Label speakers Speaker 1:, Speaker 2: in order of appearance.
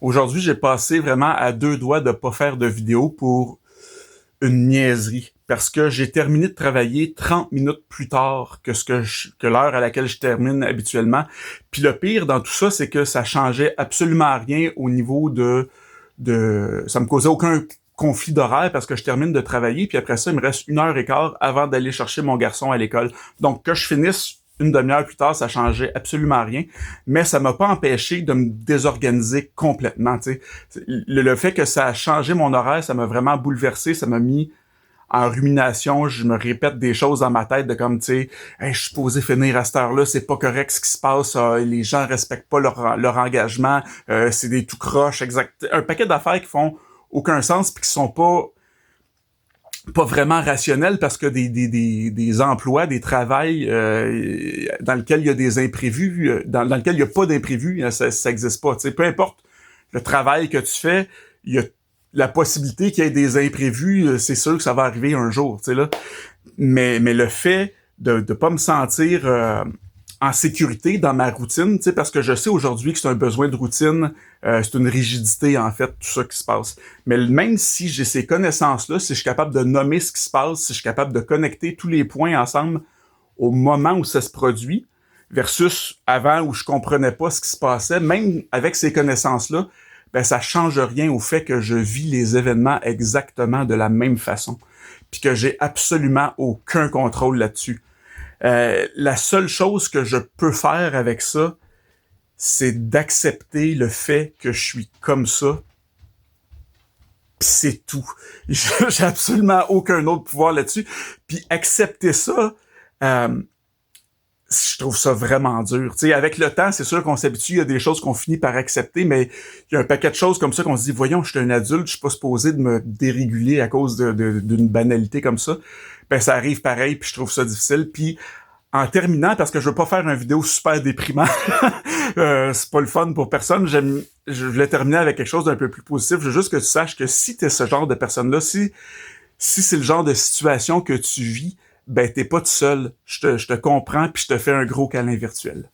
Speaker 1: Aujourd'hui, j'ai passé vraiment à deux doigts de pas faire de vidéo pour une niaiserie. Parce que j'ai terminé de travailler 30 minutes plus tard que que l'heure à laquelle je termine habituellement. Puis le pire dans tout ça, c'est que ça changeait absolument rien au niveau ça me causait aucun conflit d'horaire parce que je termine de travailler, puis après ça, il me reste 1 heure et quart avant d'aller chercher mon garçon à l'école. Donc, que je finisse une demi-heure plus tard, ça changeait absolument rien, mais ça m'a pas empêché de me désorganiser complètement. Tu sais. Le fait que ça a changé mon horaire, ça m'a vraiment bouleversé, ça m'a mis en rumination, je me répète des choses dans ma tête de comme, tu sais, hey, je suis supposé finir à cette heure-là, c'est pas correct ce qui se passe, les gens respectent pas leur engagement, c'est des tout croches, exact. Un paquet d'affaires qui font aucun sens puis qui sont pas vraiment rationnels parce que des emplois, des travails dans lesquels il y a des imprévus, dans lesquels il y a pas d'imprévus, ça existe pas. Tu sais, peu importe le travail que tu fais, il y a la possibilité qu'il y ait des imprévus, c'est sûr que ça va arriver un jour, tu sais là. Mais le fait de pas me sentir en sécurité dans ma routine, tu sais, parce que je sais aujourd'hui que c'est un besoin de routine, c'est une rigidité en fait, tout ça qui se passe. Mais même si j'ai ces connaissances-là, si je suis capable de nommer ce qui se passe, si je suis capable de connecter tous les points ensemble au moment où ça se produit, versus avant où je comprenais pas ce qui se passait, même avec ces connaissances-là, ben ça change rien au fait que je vis les événements exactement de la même façon, puis que j'ai absolument aucun contrôle là-dessus. La seule chose que je peux faire avec ça, c'est d'accepter le fait que je suis comme ça, pis c'est tout. J'ai absolument aucun autre pouvoir là-dessus. Puis accepter ça, euh, je trouve ça vraiment dur. Tu sais, avec le temps, c'est sûr qu'on s'habitue, il y a des choses qu'on finit par accepter, mais il y a un paquet de choses comme ça qu'on se dit, voyons, je suis un adulte, je suis pas supposé de me déréguler à cause d'une banalité comme ça. Ben, ça arrive pareil, puis je trouve ça difficile. Puis, en terminant, parce que je veux pas faire une vidéo super déprimant, c'est pas le fun pour personne, je voulais terminer avec quelque chose d'un peu plus positif. Je veux juste que tu saches que si t'es ce genre de personne-là, si c'est le genre de situation que tu vis, ben t'es pas tout seul. Je te comprends puis je te fais un gros câlin virtuel.